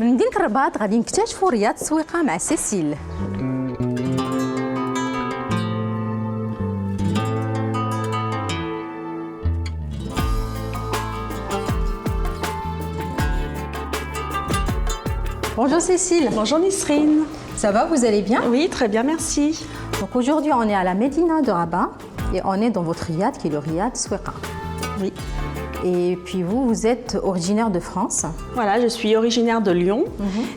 من مدينة الرباط غادي نكتشفوا رياض السويقة مع سيسيل. Bonjour Cécile. Bonjour Nisrine. Ça va, vous allez bien? Oui, très bien, merci. Donc aujourd'hui, on est à la Médina de Rabat et on est dans votre riad qui est le riad Souiqa. Oui. Et puis vous êtes originaire de France. Voilà, je suis originaire de Lyon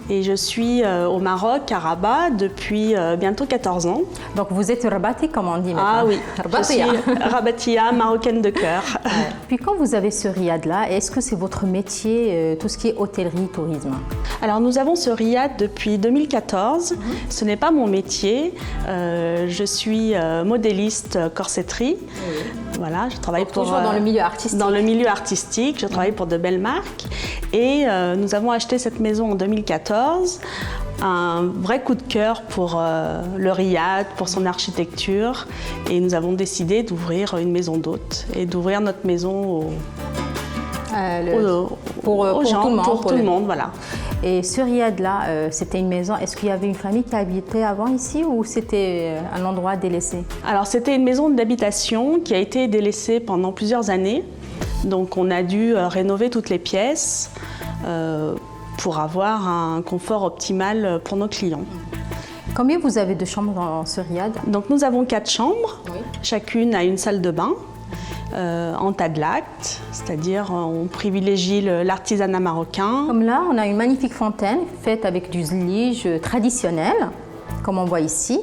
et je suis au Maroc, à Rabat, depuis bientôt 14 ans. Donc vous êtes rabatie, comme on dit maintenant. Ah oui, je suis rabatia, marocaine de cœur. Puis quand vous avez ce riad-là, est-ce que c'est votre métier, tout ce qui est hôtellerie, tourisme? Alors nous avons ce riad depuis 2014. Ce n'est pas mon métier. Je suis modéliste corsetterie. Voilà, je travaille toujours dans le milieu artistique. Dans le milieu artistique, je travaille pour de belles marques. Et nous avons acheté cette maison en 2014. Un vrai coup de cœur pour le riad, pour son architecture. Et nous avons décidé d'ouvrir une maison d'hôtes et d'ouvrir notre maison pour gens, tout le monde. Pour tout le monde, voilà. Et ce riad-là, c'était une maison. Est-ce qu'il y avait une famille qui habitait avant ici ou c'était un endroit délaissé? Alors c'était une maison d'habitation qui a été délaissée pendant plusieurs années. Donc on a dû rénover toutes les pièces pour avoir un confort optimal pour nos clients. Combien vous avez de chambres dans ce riad? Donc nous avons 4 chambres. Oui. Chacune a une salle de bain. En tas de lacs, c'est-à-dire on privilégie l'artisanat marocain. Comme là, on a une magnifique fontaine faite avec du zlige traditionnel, comme on voit ici.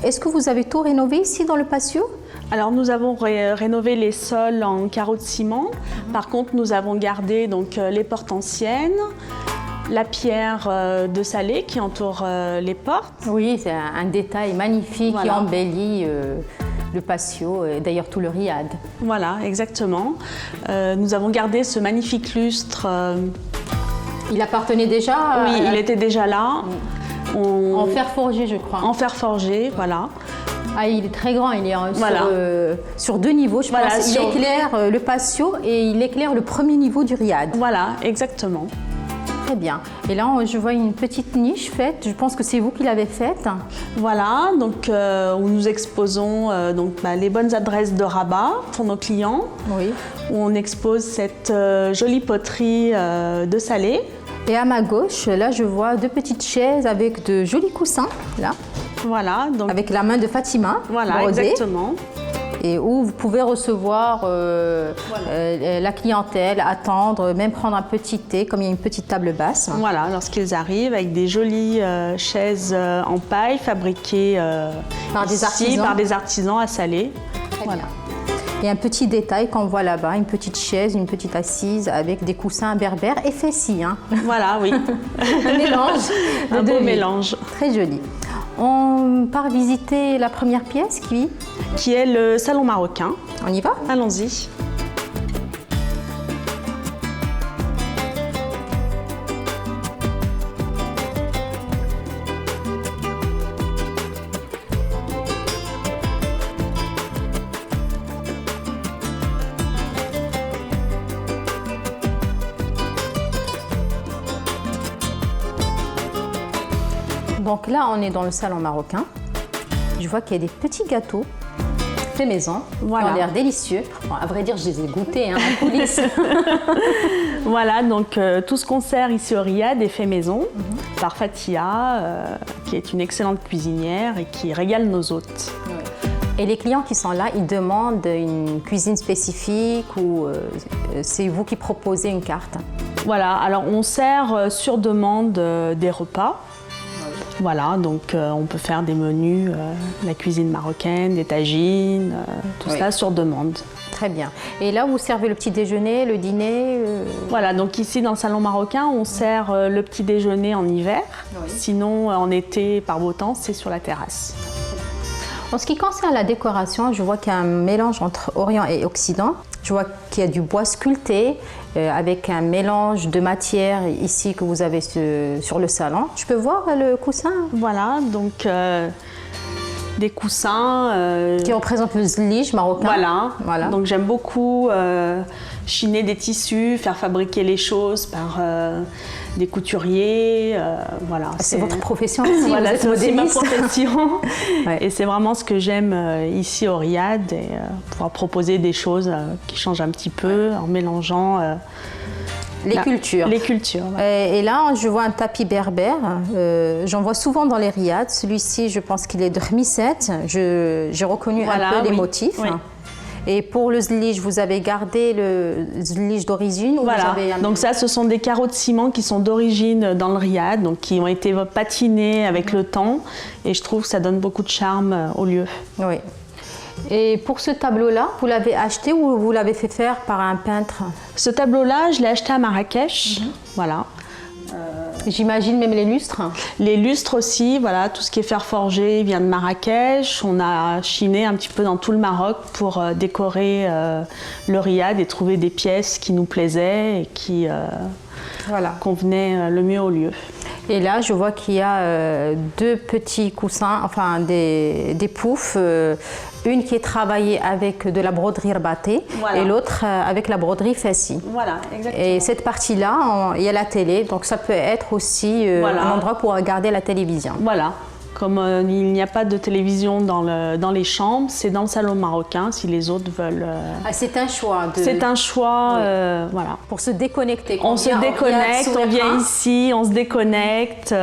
Est-ce que vous avez tout rénové ici dans le patio? Alors nous avons rénové les sols en carreaux de ciment. Par contre, nous avons gardé donc, les portes anciennes, la pierre de Salé qui entoure les portes. Oui, c'est un détail magnifique qui Voilà. embellit le patio et d'ailleurs tout le riad. Voilà, exactement. Nous avons gardé ce magnifique lustre. Il appartenait déjà Oui, il était déjà là. en fer forgé, je crois. En fer forgé, voilà. Ah, il est très grand, il est Voilà. sur 2 niveaux, je Voilà, pense. Il éclaire le patio et il éclaire le premier niveau du riad. Voilà, exactement. Très bien. Et là, je vois une petite niche faite. Je pense que c'est vous qui l'avez faite. Voilà, donc où nous exposons les bonnes adresses de Rabat pour nos clients. Oui. Où on expose cette jolie poterie de Salé. Et à ma gauche, là, je vois 2 petites chaises avec de jolis coussins, là, Voilà, donc avec la main de Fatima, voilà, brodée. exactement. Et où vous pouvez recevoir la clientèle, attendre, même prendre un petit thé, comme il y a une petite table basse. Voilà, lorsqu'ils arrivent avec des jolies chaises en paille fabriquées Par des ici, artisans. par des artisans à Salé. Voilà. Et un petit détail qu'on voit là-bas, une petite chaise, une petite assise avec des coussins berbères et fessis. Hein. Voilà, oui. Un mélange. Un de beau vie. mélange. Très joli. On part visiter la première pièce Qui est le salon marocain. On y va? Allons-y. Donc là, on est dans le salon marocain. Je vois qu'il y a des petits gâteaux fait maison, Voilà. qui ont l'air délicieux. Bon, à vrai dire, je les ai goûtés en coulisses. Voilà, donc tout ce qu'on sert ici au riad est fait maison par Fatia, qui est une excellente cuisinière et qui régale nos hôtes. Et les clients qui sont là, ils demandent une cuisine spécifique ou c'est vous qui proposez une carte? Voilà, alors on sert sur demande des repas. Voilà, donc on peut faire des menus, la cuisine marocaine, des tagines, tout Oui. ça sur demande. Très bien. Et là, vous servez le petit déjeuner, le dîner Voilà, donc ici dans le salon marocain, on sert le petit déjeuner en hiver. Oui. Sinon, en été, par beau temps, c'est sur la terrasse. En ce qui concerne la décoration, je vois qu'il y a un mélange entre Orient et Occident. Je vois qu'il y a du bois sculpté avec un mélange de matières ici que vous avez sur le salon. Je peux voir le coussin? Voilà, donc des coussins. Qui représentent le zlige marocain. Voilà. Donc j'aime beaucoup chiner des tissus, faire fabriquer les choses par des couturiers. Voilà. C'est votre profession aussi. Voilà, c'est aussi ma modéliste. profession. Ouais. Et c'est vraiment ce que j'aime ici au Riad, et pouvoir proposer des choses qui changent un petit peu en mélangeant Les cultures. Les cultures. Ouais. Et là, je vois un tapis berbère. J'en vois souvent dans les riads. Celui-ci, je pense qu'il est de Khmisset. J'ai reconnu un peu les motifs. Oui. Et pour le zlige, vous avez gardé le zlige d'origine ou Voilà. vous avez Donc ça, ce sont des carreaux de ciment qui sont d'origine dans le Riad, donc qui ont été patinés avec le temps. Et je trouve que ça donne beaucoup de charme au lieu. Oui. Et pour ce tableau-là, vous l'avez acheté ou vous l'avez fait faire par un peintre? Ce tableau-là, je l'ai acheté à Marrakech. Voilà. J'imagine même les lustres. Les lustres aussi, voilà, tout ce qui est fer forgé vient de Marrakech. On a chiné un petit peu dans tout le Maroc pour décorer le Riad et trouver des pièces qui nous plaisaient et qui convenaient le mieux au lieu. Et là, je vois qu'il y a deux petits coussins, enfin des poufs. Une qui est travaillée avec de la broderie rabatée et l'autre avec la broderie fessie. Voilà, exactement. Et cette partie-là, il y a la télé, donc ça peut être aussi un endroit pour regarder la télévision. Voilà. Comme il n'y a pas de télévision dans les chambres, c'est dans le salon marocain si les autres veulent. C'est un choix. C'est un choix, voilà. Pour se déconnecter. On se déconnecte, on vient ici, on se déconnecte.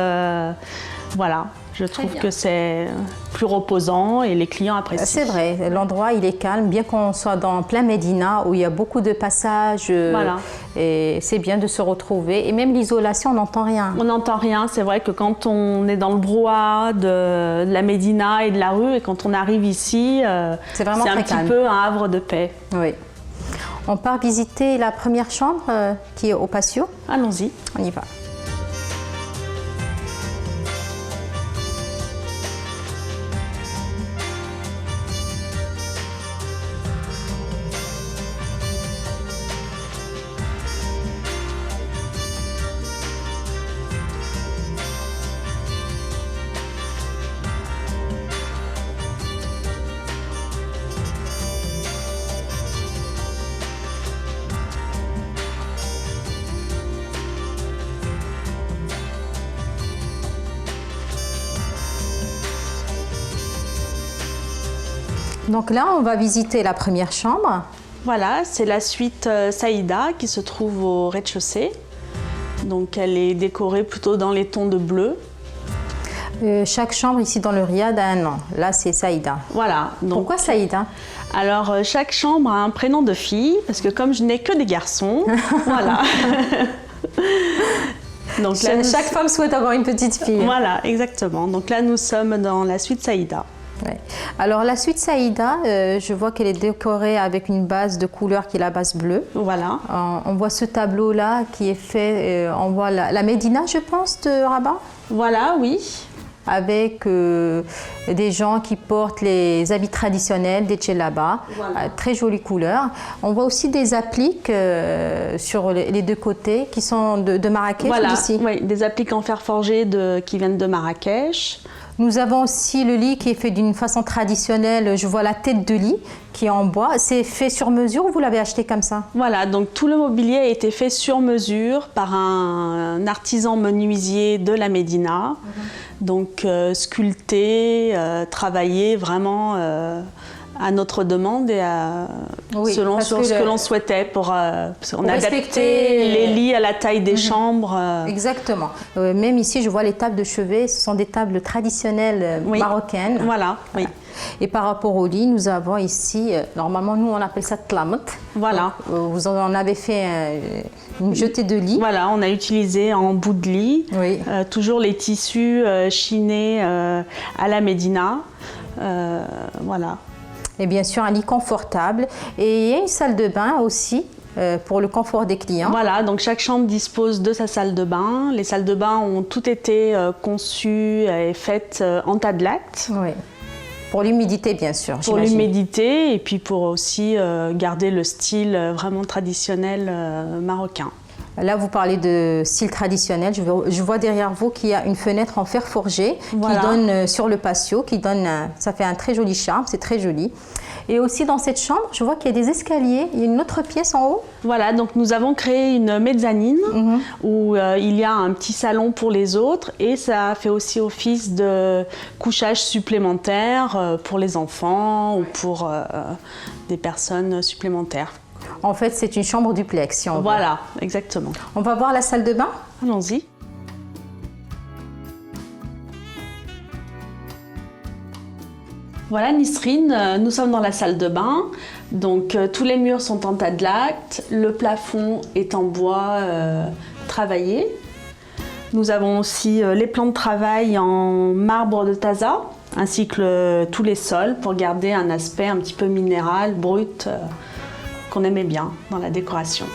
Voilà. Je trouve que c'est plus reposant et les clients apprécient. C'est vrai, l'endroit il est calme, bien qu'on soit dans plein Médina où il y a beaucoup de passages. Et c'est bien de se retrouver. Et même l'isolation, on n'entend rien. On n'entend rien. C'est vrai que quand on est dans le brouhaha de la Médina et de la rue, et quand on arrive ici, c'est un petit peu un havre de paix. Oui. On part visiter la première chambre qui est au patio. Allons-y. On y va. Donc là, on va visiter la première chambre. Voilà, c'est la suite Saïda qui se trouve au rez-de-chaussée. Donc elle est décorée plutôt dans les tons de bleu. Chaque chambre ici dans le Riad a un nom. Là, c'est Saïda. Voilà. Donc, pourquoi Saïda? Alors, chaque chambre a un prénom de fille, parce que comme je n'ai que des garçons, voilà. Donc là, chaque femme souhaite avoir une petite fille. Voilà, exactement. Donc là, nous sommes dans la suite Saïda. Ouais. Alors la suite Saïda, je vois qu'elle est décorée avec une base de couleur qui est la base bleue. Voilà. On voit ce tableau-là qui est fait, on voit la Médina, je pense, de Rabat. Voilà, oui. Avec des gens qui portent les habits traditionnels des djellabas, très jolies couleurs. On voit aussi des appliques sur les deux côtés qui sont de Marrakech, d'ici. Oui, des appliques en fer forgé qui viennent de Marrakech. Nous avons aussi le lit qui est fait d'une façon traditionnelle. Je vois la tête de lit qui est en bois. C'est fait sur mesure ou vous l'avez acheté comme ça? Voilà, donc tout le mobilier a été fait sur mesure par un artisan menuisier de la Médina. Donc sculpté, travaillé vraiment à notre demande et selon ce que l'on souhaitait. On a adapté les lits à la taille des chambres. Exactement. Même ici, je vois les tables de chevet, ce sont des tables traditionnelles marocaines. Voilà, oui. Et par rapport au lit, nous avons ici, normalement nous on appelle ça tlamet. Voilà. Donc, vous en avez fait une jetée de lit. Voilà, on a utilisé en bout de lit toujours les tissus chinés à la Médina. Voilà. Et bien sûr un lit confortable. Et il y a une salle de bain aussi. Pour le confort des clients. Voilà, donc chaque chambre dispose de sa salle de bain. Les salles de bain ont toutes été conçues et faites en tadlat. Oui. Pour l'humidité, bien sûr. Pour l'humidité et puis pour aussi garder le style vraiment traditionnel marocain. Là, vous parlez de style traditionnel. Je vois derrière vous qu'il y a une fenêtre en fer forgé Voilà. qui donne sur le patio, ça fait un très joli charme, c'est très joli. Et aussi dans cette chambre, je vois qu'il y a des escaliers. Il y a une autre pièce en haut. Voilà, donc nous avons créé une mezzanine où il y a un petit salon pour les autres et ça fait aussi office de couchage supplémentaire pour les enfants ou pour des personnes supplémentaires. En fait, c'est une chambre duplex, si on veut. Voilà, exactement. On va voir la salle de bain. Allons-y. Voilà Nisrine, nous sommes dans la salle de bain. Donc tous les murs sont en Tadlac, le plafond est en bois travaillé. Nous avons aussi les plans de travail en marbre de Taza, ainsi que tous les sols pour garder un aspect un petit peu minéral, brut, qu'on aimait bien dans la décoration.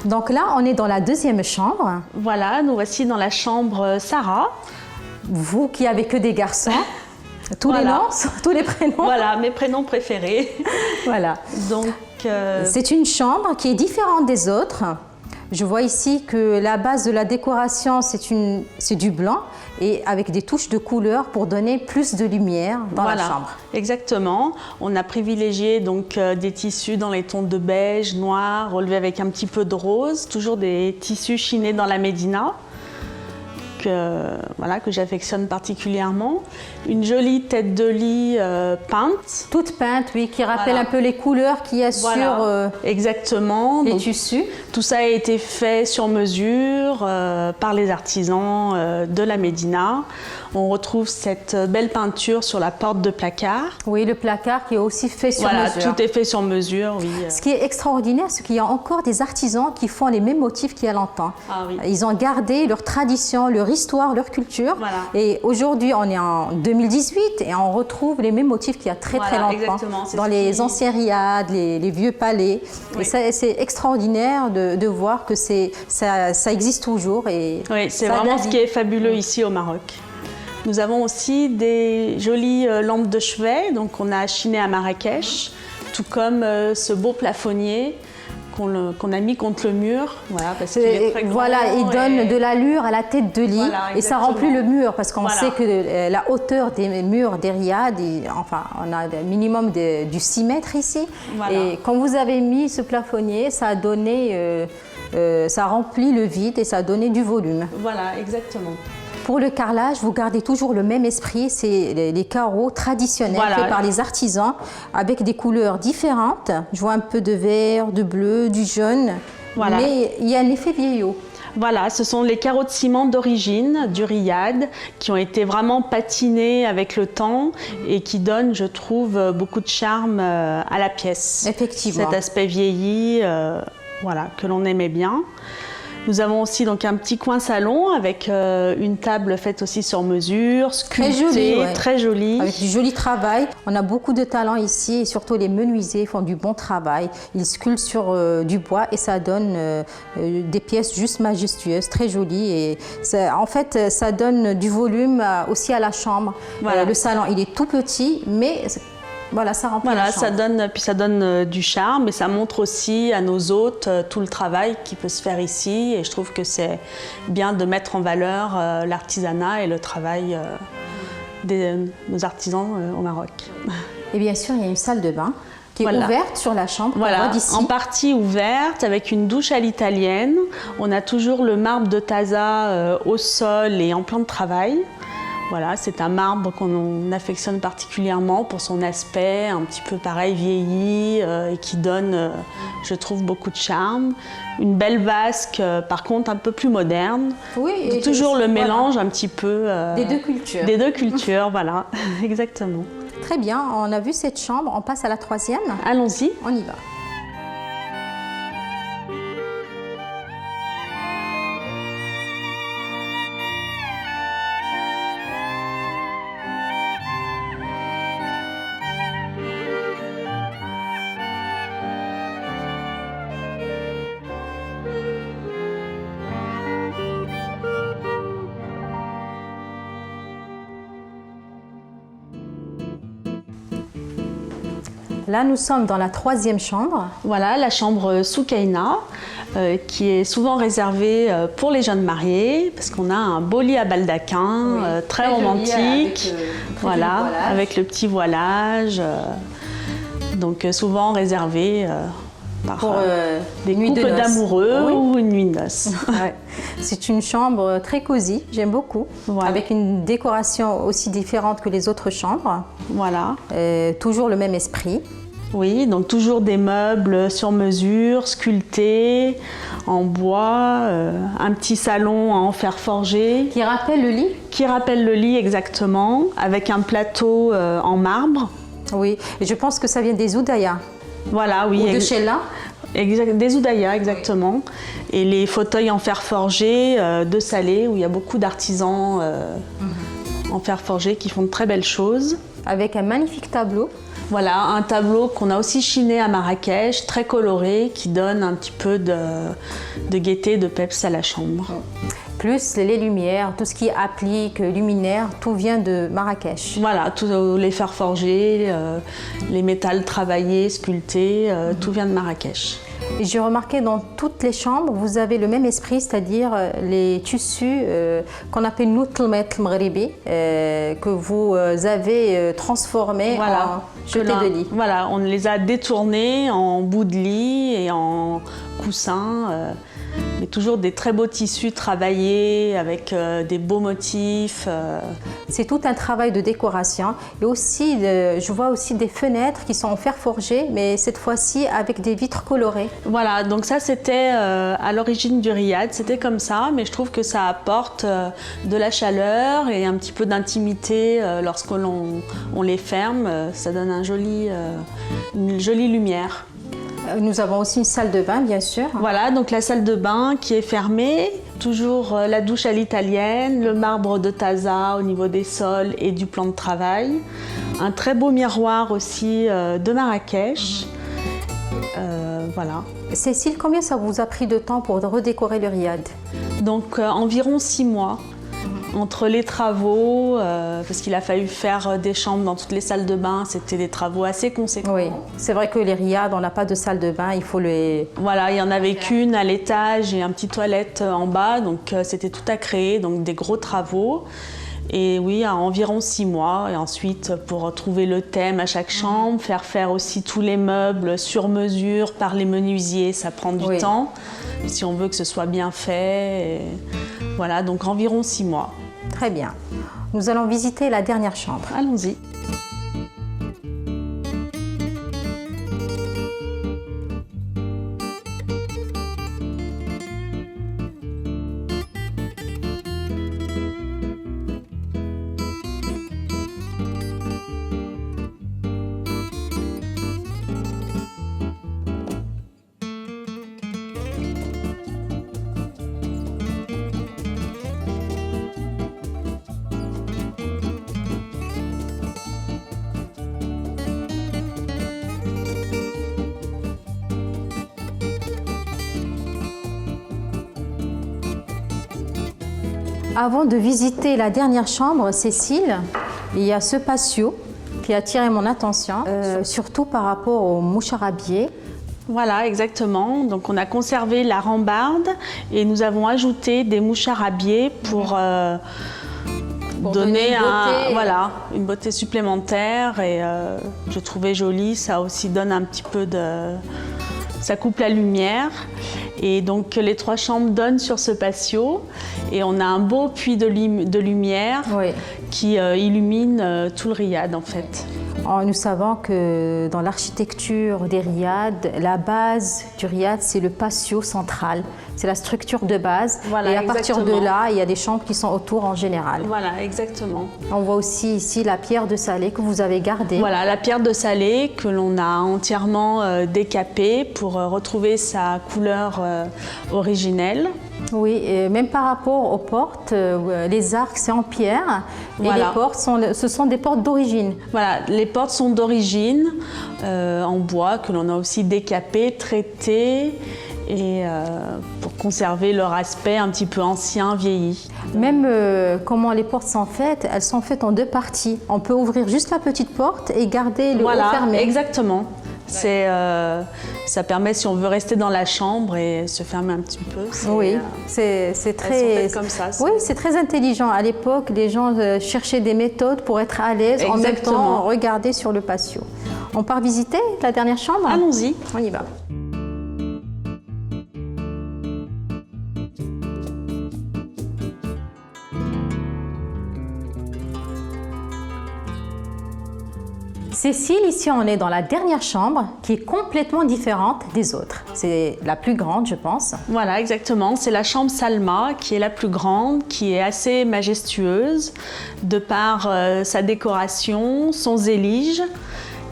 Donc là, on est dans la deuxième chambre. Voilà, nous voici dans la chambre Sarah. Vous qui avez que des garçons, tous les noms, tous les prénoms. Voilà, mes prénoms préférés. Voilà. Donc, c'est une chambre qui est différente des autres. Je vois ici que la base de la décoration, c'est du blanc et avec des touches de couleur pour donner plus de lumière dans la chambre. Exactement. On a privilégié donc des tissus dans les tons de beige, noir, relevés avec un petit peu de rose, toujours des tissus chinés dans la Médina. Que j'affectionne particulièrement. Une jolie tête de lit peinte. Toute peinte, oui, qui rappelle un peu les couleurs qu'il y a sur exactement. Les tissus. Tout ça a été fait sur mesure par les artisans de la Médina. On retrouve cette belle peinture sur la porte de placard. Oui, le placard qui est aussi fait sur mesure. Voilà, tout est fait sur mesure, oui. Ce qui est extraordinaire, c'est qu'il y a encore des artisans qui font les mêmes motifs qu'il y a longtemps. Ah, oui. Ils ont gardé leur tradition, leur histoire, leur culture. Voilà. Et aujourd'hui, on est en 2018 et on retrouve les mêmes motifs qu'il y a très longtemps. Exactement. Dans les anciens riads, les vieux palais. Oui. Et c'est extraordinaire de voir que ça existe toujours. Et oui, c'est vraiment ce qui est fabuleux ici au Maroc. Nous avons aussi des jolies lampes de chevet, donc on a chiné à Marrakech, tout comme ce beau plafonnier qu'on a mis contre le mur. Voilà, parce qu'il est très grand. Voilà, il donne de l'allure à la tête de lit, voilà, et ça remplit le mur parce qu'on sait que la hauteur des murs des riads, enfin on a un minimum du 6 mètres ici. Voilà. Et quand vous avez mis ce plafonnier, ça a donné, ça a rempli le vide et ça a donné du volume. Voilà, exactement. Pour le carrelage, vous gardez toujours le même esprit, c'est les carreaux traditionnels faits par les artisans avec des couleurs différentes. Je vois un peu de vert, de bleu, du jaune, mais il y a un effet vieillot. Voilà, ce sont les carreaux de ciment d'origine du Riad qui ont été vraiment patinés avec le temps et qui donnent, je trouve, beaucoup de charme à la pièce. Effectivement. Cet aspect vieilli, que l'on aimait bien. Nous avons aussi donc un petit coin salon avec une table faite aussi sur mesure, sculptée, très jolie. Avec du joli travail. On a beaucoup de talent ici et surtout les menuisiers font du bon travail. Ils sculptent sur du bois et ça donne des pièces juste majestueuses, très jolies. Et en fait, ça donne du volume aussi à la chambre. Voilà. Le salon, il est tout petit, mais voilà, ça remplit la chambre. Ça donne du charme et ça montre aussi à nos hôtes tout le travail qui peut se faire ici. Et je trouve que c'est bien de mettre en valeur l'artisanat et le travail de nos artisans au Maroc. Et bien sûr, il y a une salle de bain qui est ouverte sur la chambre. Voilà, en partie ouverte avec une douche à l'italienne. On a toujours le marbre de Taza au sol et en plan de travail. Voilà, c'est un marbre qu'on affectionne particulièrement pour son aspect un petit peu pareil vieilli et qui donne, je trouve, beaucoup de charme. Une belle vasque, par contre, un peu plus moderne. Oui, et toujours le mélange un petit peu des deux cultures. Des deux cultures, voilà, exactement. Très bien, on a vu cette chambre, on passe à la troisième. Allons-y. On y va. Là, nous sommes dans la 3e chambre. Voilà, la chambre Soukaina, qui est souvent réservée pour les jeunes mariés, parce qu'on a un beau lit à baldaquin, très romantique, voilà, avec le petit voilage, donc souvent réservé pour des couples d'amoureux ou une nuit de noces. Ouais. C'est une chambre très cosy, j'aime beaucoup, avec une décoration aussi différente que les autres chambres. Voilà. Toujours le même esprit. Oui, donc toujours des meubles sur mesure, sculptés, en bois, un petit salon en fer forgé. Qui rappelle le lit? Qui rappelle le lit exactement, avec un plateau en marbre. Oui, et je pense que ça vient des Oudaya. Voilà, oui. Ou de Sheila. Des Oudaya, exactement. Et les fauteuils en fer forgé de Salé, où il y a beaucoup d'artisans en fer forgé qui font de très belles choses. Avec un magnifique tableau. Voilà, un tableau qu'on a aussi chiné à Marrakech, très coloré, qui donne un petit peu de gaieté, de peps à la chambre. Plus les lumières, tout ce qui applique, luminaire, tout vient de Marrakech. Voilà, tous les fers forgés, les métals travaillés, sculptés, tout vient de Marrakech. Et j'ai remarqué dans toutes les chambres, vous avez le même esprit, c'est-à-dire les tissus qu'on appelle Noutlmet Mghribi, que vous avez transformés en jetés de lit. Voilà, on les a détournés en bout de lit et en coussins. Mais toujours des très beaux tissus travaillés avec des beaux motifs. C'est tout un travail de décoration. Et aussi, je vois aussi des fenêtres qui sont en fer forgé, mais cette fois-ci avec des vitres colorées. Voilà, donc ça c'était à l'origine du riad, c'était comme ça, mais je trouve que ça apporte de la chaleur et un petit peu d'intimité lorsque l'on les ferme. Ça donne une jolie lumière. Nous avons aussi une salle de bain, bien sûr. Voilà, donc la salle de bain qui est fermée, toujours la douche à l'italienne, le marbre de Taza au niveau des sols et du plan de travail, un très beau miroir aussi de Marrakech. Voilà. Cécile, combien ça vous a pris de temps pour redécorer le riad? Donc environ 6 mois. Entre les travaux, parce qu'il a fallu faire des chambres dans toutes les salles de bain, c'était des travaux assez conséquents. Oui, c'est vrai que les riads, on n'a pas de salle de bain, il faut les... Voilà, il n'y en avait qu'une à l'étage et un petit toilette en bas, donc c'était tout à créer, donc des gros travaux. Et oui, à environ 6 mois. Et ensuite, pour trouver le thème à chaque chambre, faire aussi tous les meubles sur mesure par les menuisiers, ça prend du temps, si on veut que ce soit bien fait. Et... Voilà, donc environ 6 mois. Très bien. Nous allons visiter la dernière chambre. Allons-y. Avant de visiter la dernière chambre, Cécile, il y a ce patio qui a attiré mon attention, surtout par rapport au moucharabier. Voilà, exactement. Donc on a conservé la rambarde et nous avons ajouté des moucharabiers pour donner une beauté supplémentaire. Et je trouvais joli, ça aussi donne un petit peu de... Ça coupe la lumière. Et donc les 3 chambres donnent sur ce patio et on a un beau puits de lumière qui illumine tout le riad en fait. Nous savons que dans l'architecture des riads, la base du riad, c'est le patio central. C'est la structure de base. Voilà, et à partir de là, il y a des chambres qui sont autour en général. Voilà, exactement. On voit aussi ici la pierre de Salé que vous avez gardée. Voilà, la pierre de Salé que l'on a entièrement décapée pour retrouver sa couleur originelle. Oui, et même par rapport aux portes, les arcs c'est en pierre et les portes ce sont des portes d'origine. Voilà, les portes sont d'origine en bois que l'on a aussi décapées, traitées et pour conserver leur aspect un petit peu ancien, vieilli. Même comment les portes sont faites, elles sont faites en 2 parties. On peut ouvrir juste la petite porte et garder le haut fermé. Exactement. Ça permet, si on veut rester dans la chambre et se fermer un petit peu. Oui, c'est très. Elles sont faites comme ça. Oui, c'est très intelligent. À l'époque, les gens cherchaient des méthodes pour être à l'aise, en même temps regarder sur le patio. On part visiter la dernière chambre? Allons-y. On y va. Cécile, ici on est dans la dernière chambre qui est complètement différente des autres. C'est la plus grande, je pense. Voilà, exactement. C'est la chambre Salma qui est la plus grande, qui est assez majestueuse de par sa décoration, son zélige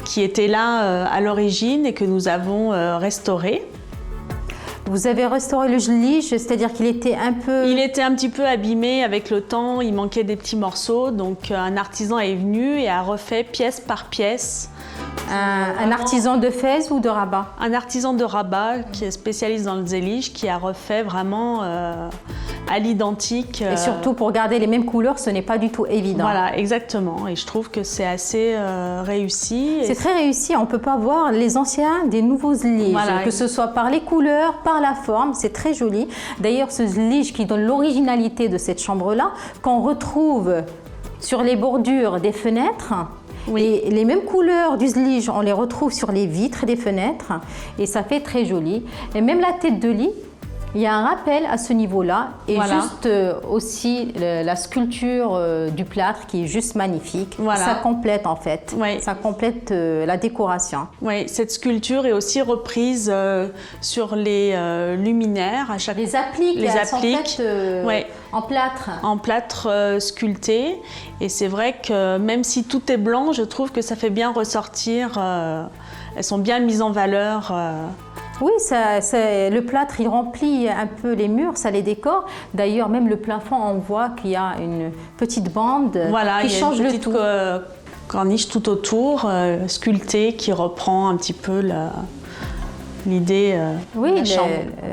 qui était là à l'origine et que nous avons restauré. Vous avez restauré le zélige, c'est-à-dire qu'il était un peu... Il était un petit peu abîmé avec le temps, il manquait des petits morceaux, donc un artisan est venu et a refait pièce par pièce. Un artisan de Fès ou de Rabat? Un artisan de Rabat qui est spécialiste dans le zélige, qui a refait vraiment à l'identique. Et surtout pour garder les mêmes couleurs, ce n'est pas du tout évident. Voilà, exactement. Et je trouve que c'est assez réussi. C'est très réussi. On ne peut pas voir les anciens des nouveaux zéliges, voilà, que ce soit par les couleurs, par la forme. C'est très joli. D'ailleurs, ce zélige qui donne l'originalité de cette chambre-là, qu'on retrouve sur les bordures des fenêtres. Oui. Et les mêmes couleurs du zélige, on les retrouve sur les vitres des fenêtres et ça fait très joli. Et même la tête de lit, il y a un rappel à ce niveau-là et voilà. Juste aussi la sculpture du plâtre qui est juste magnifique. Voilà. Ça complète en fait, oui. Ça complète la décoration. Oui, cette sculpture est aussi reprise sur les luminaires. À chaque... Les appliques sont faites oui. En plâtre. En plâtre sculpté. Et c'est vrai que même si tout est blanc, je trouve que ça fait bien ressortir. Elles sont bien mises en valeur. Oui, le plâtre, il remplit un peu les murs, ça les décore. D'ailleurs, même le plafond, on voit qu'il y a une petite bande voilà, qui change le tout. Corniche tout autour, sculptée, qui reprend un petit peu l'idée oui, de la chambre.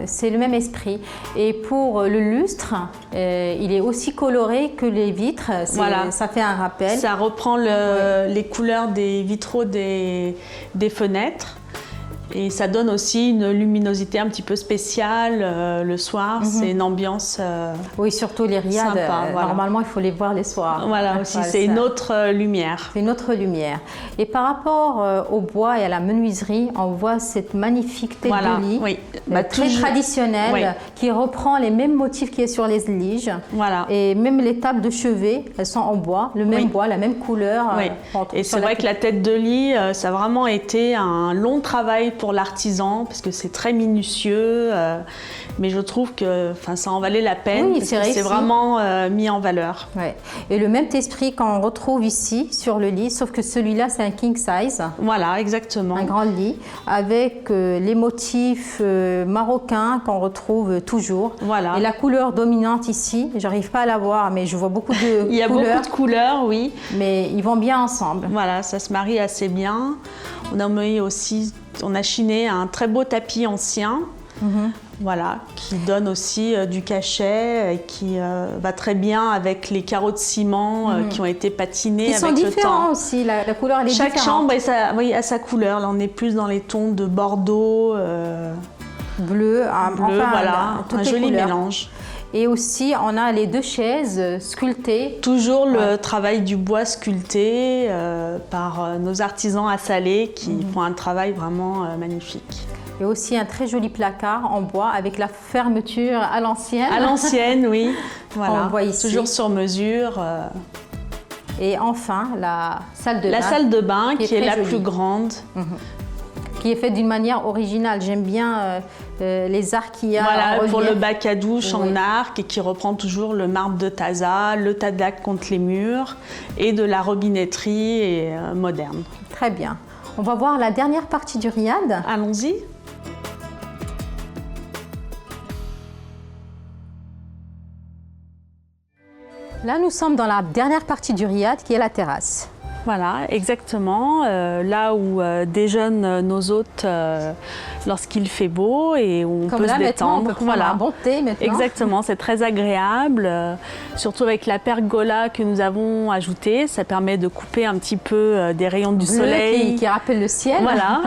C'est le même esprit. Et pour le lustre, il est aussi coloré que les vitres. Voilà. Ça fait un rappel. Ça reprend les couleurs des vitraux des fenêtres. Et ça donne aussi une luminosité un petit peu spéciale le soir. C'est une ambiance oui, surtout les riades. Sympa, voilà. Normalement, il faut les voir les soirs. Voilà, aussi, c'est une autre lumière. C'est une autre lumière. Et par rapport au bois et à la menuiserie, on voit cette magnifique tête de lit, oui. Très traditionnelle, oui. Qui reprend les mêmes motifs qu'il y a sur les zéliges. Voilà. Et même les tables de chevet, elles sont en bois, le même bois, la même couleur. Oui. Et c'est vrai que la tête de lit, ça a vraiment été un long travail pour l'artisan, parce que c'est très minutieux, mais je trouve que ça en valait la peine, oui, parce que c'est vraiment mis en valeur. Ouais. Et le même esprit qu'on retrouve ici, sur le lit, sauf que celui-là, c'est un king size. Voilà, exactement. Un grand lit, avec les motifs marocains qu'on retrouve toujours. Voilà. Et la couleur dominante ici, j'arrive pas à la voir, mais je vois beaucoup de couleurs. Il y a beaucoup de couleurs, oui. Mais ils vont bien ensemble. Voilà, ça se marie assez bien. On a chiné un très beau tapis ancien, voilà, qui donne aussi du cachet et qui va très bien avec les carreaux de ciment qui ont été patinés avec le temps. Ils sont différents aussi, la couleur elle est différente. Chaque chambre a sa couleur. Là, on est plus dans les tons de bordeaux, bleu, enfin, voilà, un joli mélange. Et aussi, on a les 2 chaises sculptées. Toujours le travail du bois sculpté par nos artisans à Salé qui font un travail vraiment magnifique. Et aussi un très joli placard en bois avec la fermeture à l'ancienne. À l'ancienne, oui. Voilà. On voit ici. Toujours sur mesure. Et enfin, la salle de bain. La salle de bain qui est la plus grande. Qui est faite d'une manière originale. J'aime bien les arcs qu'il y a. Voilà, pour le bac à douche en arc et qui reprend toujours le marbre de Taza, le tadac contre les murs et de la robinetterie moderne. Très bien. On va voir la dernière partie du riad. Allons-y. Là, nous sommes dans la dernière partie du riad qui est la terrasse. Voilà, exactement. Là où déjeunent nos hôtes lorsqu'il fait beau et où on Comme peut là, se maintenant, on détendre. peut prendre un bon thé maintenant. Exactement, c'est très agréable. Surtout avec la pergola que nous avons ajoutée, ça permet de couper un petit peu des rayons du Bleu soleil. qui rappelle le ciel. Voilà.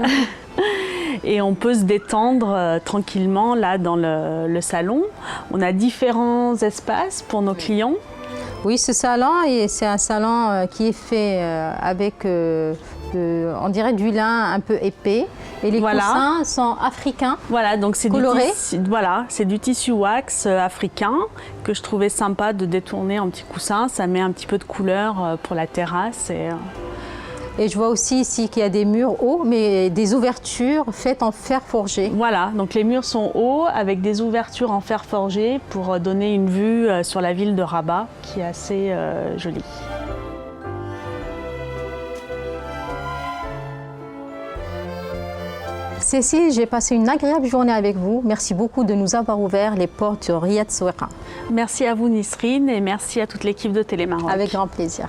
Et on peut se détendre tranquillement là dans le salon. On a différents espaces pour nos clients. Oui, ce salon, c'est un salon qui est fait avec, on dirait du lin un peu épais. Et les coussins sont africains. Voilà, donc c'est coloré. C'est du tissu wax africain que je trouvais sympa de détourner en petits coussins. Ça met un petit peu de couleur pour la terrasse. Et je vois aussi ici qu'il y a des murs hauts, mais des ouvertures faites en fer forgé. Voilà, donc les murs sont hauts avec des ouvertures en fer forgé pour donner une vue sur la ville de Rabat qui est assez jolie. Cécile, j'ai passé une agréable journée avec vous. Merci beaucoup de nous avoir ouvert les portes de Riyad Soueqa. Merci à vous Nisrine et merci à toute l'équipe de Télémaroc. Avec grand plaisir.